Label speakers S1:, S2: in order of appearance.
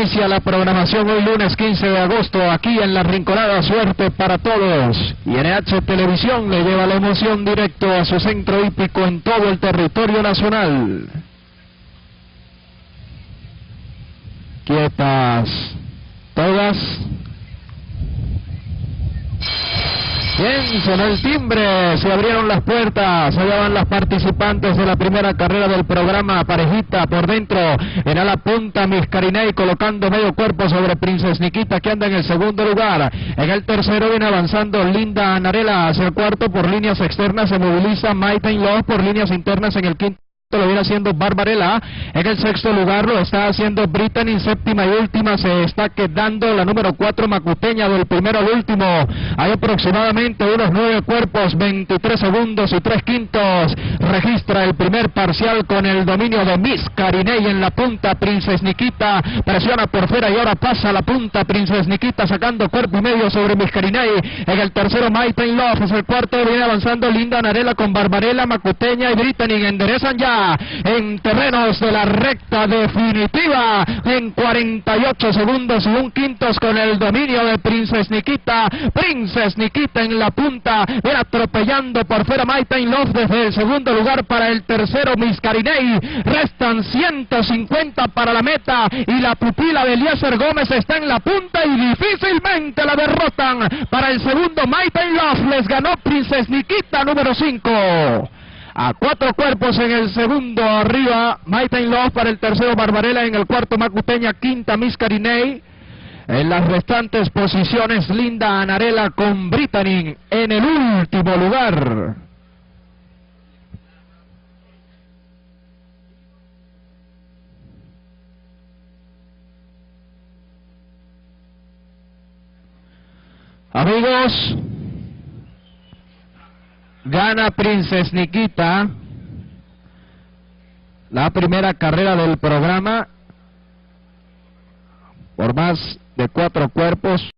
S1: Inicia la programación hoy lunes 15 de agosto aquí en La Rinconada. Suerte para todos. Y NH Televisión le lleva la emoción directo a su centro hípico en todo el territorio nacional. Quietas todas. Bien, sonó el timbre, se abrieron las puertas, allá van las participantes de la primera carrera del programa. Parejita por dentro, en a la punta Miscarinei colocando medio cuerpo sobre Princess Nikita, que anda en el segundo lugar. En el tercero viene avanzando Linda Anarela, hacia el cuarto por líneas externas se moviliza Might and Love, por líneas internas en el quinto lo viene haciendo Barbarella. En el sexto lugar lo está haciendo Brittany. Séptima y última se está quedando la número 4 Macuteña. Del primero al último hay aproximadamente unos 9 cuerpos, 23 segundos y 3 quintos. Registra el primer parcial con el dominio de Miscarinei en la punta. Princess Nikita presiona por fuera y ahora pasa a la punta. Princess Nikita sacando cuerpo y medio sobre Miscarinei. En el tercero Might and Love, es el cuarto, viene avanzando Linda Anarela con Barbarella, Macuteña y Brittany. Enderezan ya en terrenos de la recta definitiva en 48 segundos y 1 quintos con el dominio de Princess Nikita. Princess Nikita en la punta, viene atropellando por fuera Might and Love desde el segundo lugar para el tercero Miscarinei. Restan 150 para la meta y la pupila de Eliezer Gómez está en la punta y difícilmente la derrotan. Para el segundo Might and Love les ganó Princess Nikita, número 5. A 4 cuerpos en el segundo, arriba Might and Love, para el tercero Barbarella, en el cuarto Macuteña, quinta Miscarinei. En las restantes posiciones Linda Anarela con Brittany en el último lugar. Amigos, gana Princess Nikita la primera carrera del programa por más de 4 cuerpos.